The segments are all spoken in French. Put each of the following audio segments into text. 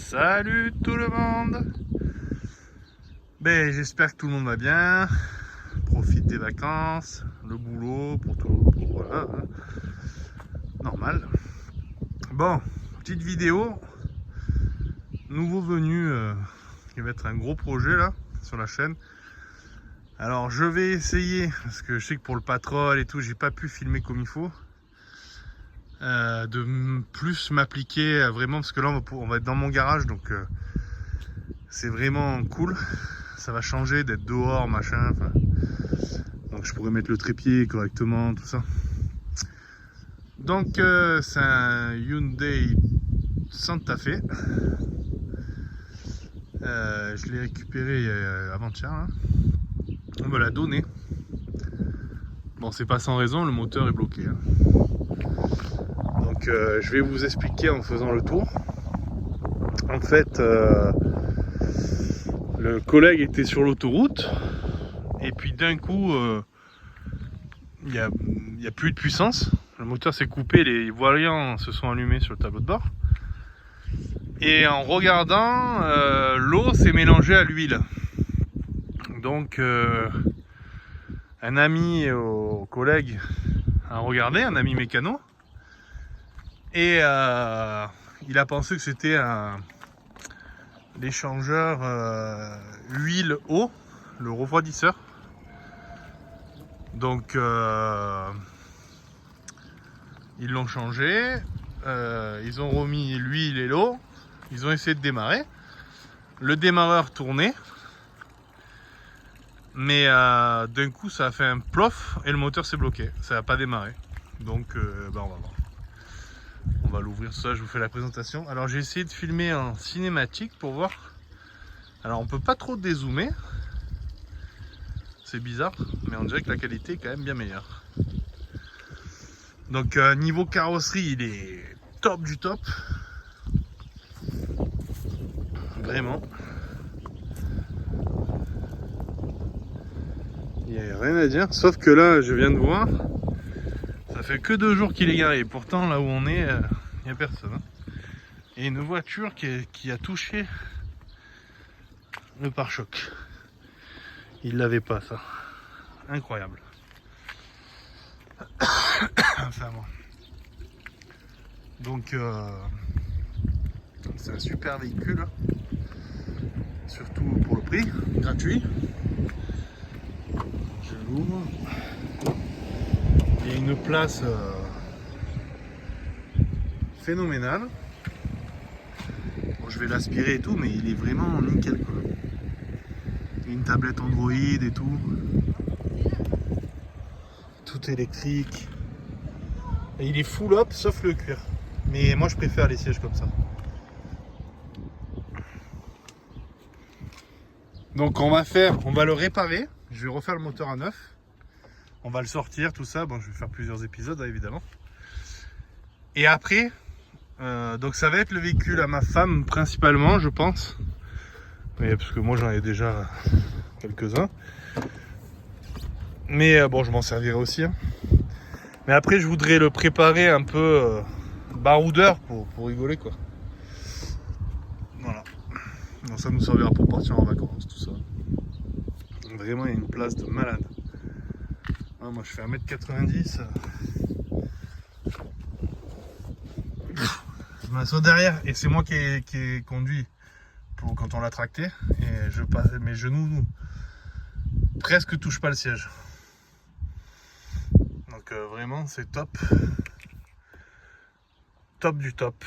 Salut tout le monde. J'espère que tout le monde va bien. Profite des vacances, le boulot, voilà, hein. Normal. Bon, petite vidéo. Nouveau venu, qui va être un gros projet là, sur la chaîne. Alors je vais essayer, parce que je sais que pour le patrol et tout, j'ai pas pu filmer comme il faut. De plus m'appliquer vraiment, parce que là on va être dans mon garage, donc c'est vraiment cool. Ça va changer d'être dehors, machin, enfin, donc je pourrais mettre le trépied correctement, tout ça. Donc c'est un Hyundai Santa Fe. Je l'ai récupéré avant-hier, hein. On me l'a donné. Bon, c'est pas sans raison, le moteur est bloqué, hein. Donc je vais vous expliquer en faisant le tour. En fait, le collègue était sur l'autoroute et puis d'un coup il y a plus de puissance. Le moteur s'est coupé, les voyants se sont allumés sur le tableau de bord. Et en regardant, l'eau s'est mélangée à l'huile. Donc un ami au collègue a regardé, un ami mécano, et il a pensé que c'était l'échangeur huile-eau, le refroidisseur. Donc ils l'ont changé, ils ont remis l'huile et l'eau, ils ont essayé de démarrer. Le démarreur tournait, mais d'un coup ça a fait un plof et le moteur s'est bloqué, ça n'a pas démarré. Donc on va voir. On va l'ouvrir, ça je vous fais la présentation. Alors j'ai essayé de filmer en cinématique pour voir. Alors on peut pas trop dézoomer, c'est bizarre, mais on dirait que la qualité est quand même bien meilleure. Donc niveau carrosserie, il est top du top. Vraiment. Il n'y a rien à dire, sauf que là je viens de voir, ça fait que 2 jours qu'il est garé. Pourtant là où on est, il n'y a personne, hein. Et une voiture qui a touché le pare-choc. Il l'avait pas, ça. Incroyable. Enfin bon. Donc c'est un super véhicule, surtout pour le prix, gratuit. Je l'ouvre. Il y a une place phénoménale. Bon, je vais l'aspirer et tout, mais il est vraiment nickel, quoi. Il y a une tablette Android et tout. Tout électrique. Et il est full up sauf le cuir. Mais moi je préfère les sièges comme ça. Donc on va le réparer. Je vais refaire le moteur à neuf. On va le sortir, tout ça. Bon, je vais faire plusieurs épisodes, hein, évidemment. Et après, donc ça va être le véhicule à ma femme principalement, je pense. Oui, parce que moi j'en ai déjà quelques-uns. Mais bon, je m'en servirai aussi, hein. Mais après, je voudrais le préparer un peu baroudeur pour rigoler, quoi. Voilà. Donc ça nous servira pour partir en vacances, tout ça. Vraiment, il y a une place de malade. Ah, moi, je fais 1m90. Je m'assois derrière et c'est moi qui ai conduit quand on l'a tracté. Et mes genoux presque touchent pas le siège. Donc vraiment, c'est top. Top du top.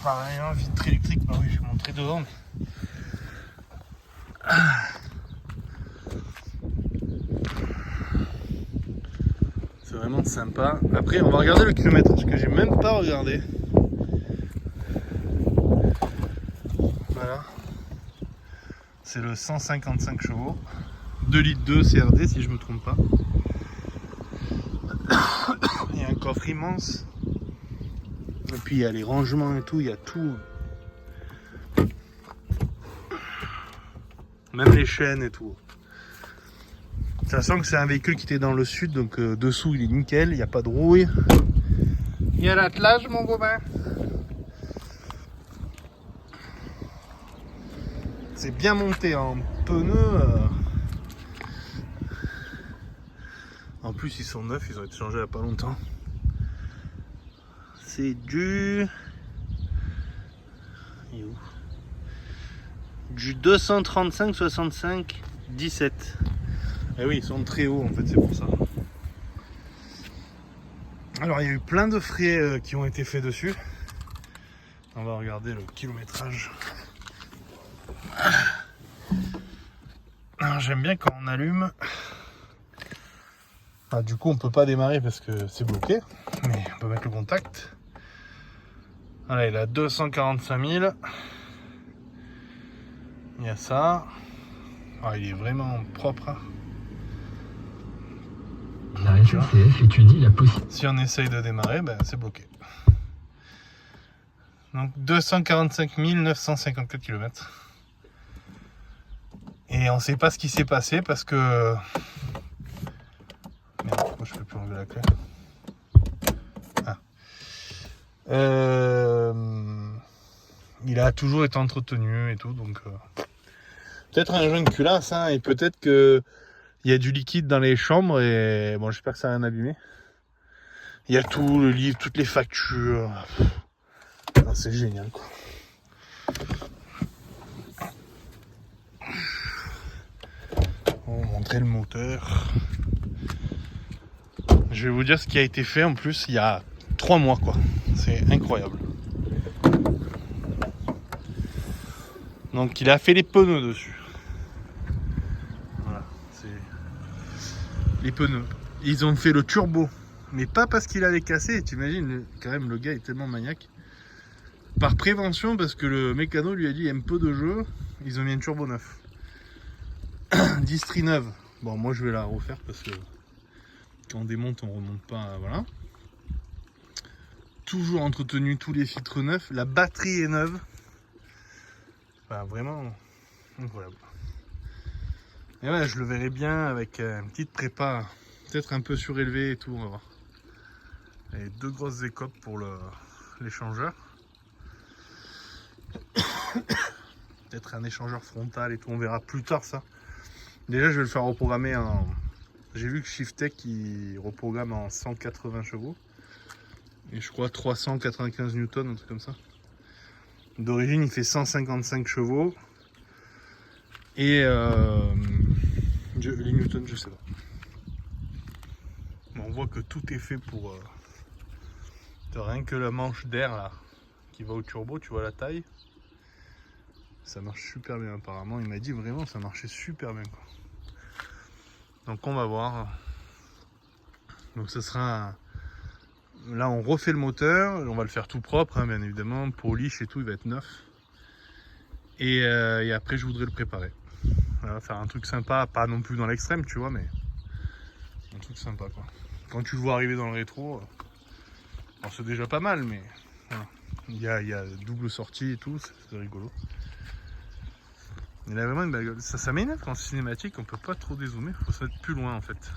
Pareil, hein, vitre électrique, bah oui, je vais montrer devant. Mais... c'est vraiment sympa. Après, on va regarder le kilométrage que j'ai même pas regardé. Voilà. C'est le 155 chevaux. 2 litres 2 CRD si je me trompe pas. Il y a un coffre immense. Et puis il y a les rangements et tout, il y a tout. Même les chaînes et tout. Sachant que c'est un véhicule qui était dans le sud, donc dessous il est nickel, il n'y a pas de rouille. Il y a l'attelage mon copain. c'est bien monté en pneus. En plus ils sont neufs, ils ont été changés il n'y a pas longtemps. C'est du 235 65 17. Et oui, ils sont très hauts en fait, c'est pour ça. Alors il y a eu plein de frais qui ont été faits dessus. On va regarder le kilométrage. J'aime bien quand on allume. Ah, du coup on peut pas démarrer parce que c'est bloqué, mais on peut mettre le contact. Voilà, il a 245 000. Il y a ça. Ah, il est vraiment propre. Hein. La SNCF étudie la possibilité. Si on essaye de démarrer, ben, c'est bloqué. Donc 245 954 km. Et on sait pas ce qui s'est passé parce que... Merde, pourquoi je peux plus enlever la clé? Ah. Il a toujours été entretenu et tout, donc... Peut-être un jeune culasse, hein, et peut-être que... Il y a du liquide dans les chambres et... Bon, j'espère que ça n'a rien abîmé. Il y a tout, le livre, toutes les factures... Ah, c'est génial, quoi. On va montrer le moteur. Je vais vous dire ce qui a été fait en plus il y a 3 mois, quoi. C'est incroyable. Donc il a fait les pneus dessus. Voilà, c'est les pneus. Ils ont fait le turbo, mais pas parce qu'il allait casser. T'imagines, quand même, le gars est tellement maniaque. Par prévention, parce que le mécano lui a dit il y a un peu de jeu, ils ont mis un turbo neuf. Distri neuve. Bon, moi je vais la refaire parce que quand on démonte, on remonte pas. Voilà. Toujours entretenu, tous les filtres neufs. La batterie est neuve. Enfin, vraiment incroyable. Et ouais, je le verrai bien avec une petite prépa, peut-être un peu surélevée et tout, on va voir. Et 2 grosses écopes pour l'échangeur. Peut-être un échangeur frontal et tout, on verra plus tard ça. Déjà je vais le faire reprogrammer en... J'ai vu que Shiftech il reprogramme en 180 chevaux. Et je crois 395 newtons, un truc comme ça. D'origine il fait 155 chevaux. Et les newtons je sais pas. Mais on voit que tout est fait pour... rien que la manche d'air là qui va au turbo, tu vois la taille. Ça marche super bien apparemment, il m'a dit vraiment ça marchait super bien, quoi. Donc on va voir. Donc ce sera... Là on refait le moteur, on va le faire tout propre, hein, bien évidemment, polish et tout, il va être neuf. Et après je voudrais le préparer. Voilà, faire un truc sympa, pas non plus dans l'extrême, tu vois, mais un truc sympa, quoi. Quand tu le vois arriver dans le rétro, c'est déjà pas mal, mais voilà. Il y a double sortie et tout, c'est rigolo. Il a vraiment une belle gueule. Ça m'énerve quand c'est cinématique, on peut pas trop dézoomer, faut se mettre plus loin en fait.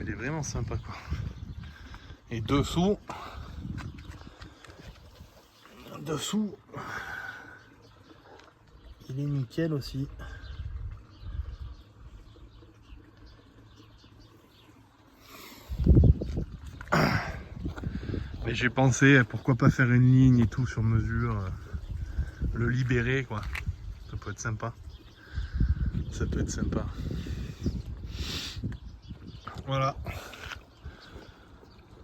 Il est vraiment sympa, quoi. Et dessous, il est nickel aussi. Mais j'ai pensé pourquoi pas faire une ligne et tout sur mesure. Le libérer, quoi. Ça peut être sympa. Ça peut être sympa. Voilà.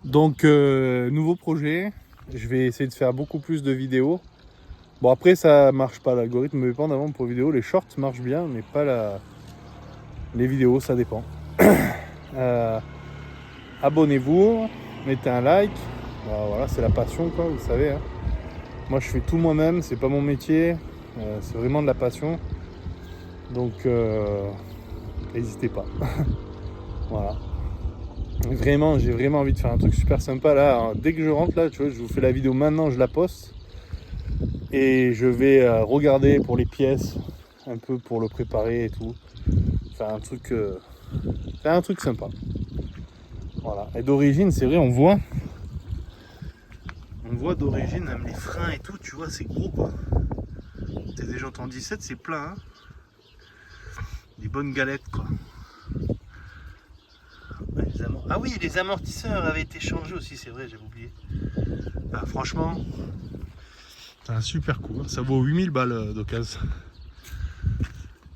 Donc nouveau projet. Je vais essayer de faire beaucoup plus de vidéos. Bon, après ça marche pas, l'algorithme me met pas en avant pour vidéo. Les shorts marchent bien, mais pas les vidéos, ça dépend. Abonnez-vous, mettez un like. Voilà, c'est la passion, quoi, vous savez, hein. Moi je fais tout moi-même, c'est pas mon métier, c'est vraiment de la passion. Donc n'hésitez pas. Voilà. Vraiment, j'ai vraiment envie de faire un truc super sympa là. Alors, dès que je rentre là, tu vois, je vous fais la vidéo maintenant, je la poste. Et je vais regarder pour les pièces, un peu pour le préparer et tout. Faire un truc sympa. Voilà. Et d'origine, c'est vrai, on voit d'origine, même les freins et tout, tu vois, c'est gros, quoi. TDG en 17, c'est plein. Hein, des bonnes galettes, quoi. Ouais, ah oui, les amortisseurs avaient été changés aussi, c'est vrai, j'avais oublié. Ah, franchement, c'est un super coup. Hein. Ça vaut 8000 balles d'occasion.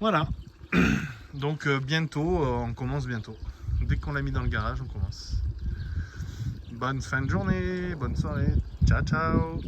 Voilà. Donc bientôt, on commence bientôt. Dès qu'on l'a mis dans le garage, on commence. Bonne fin de journée, bonne soirée. Ciao, ciao.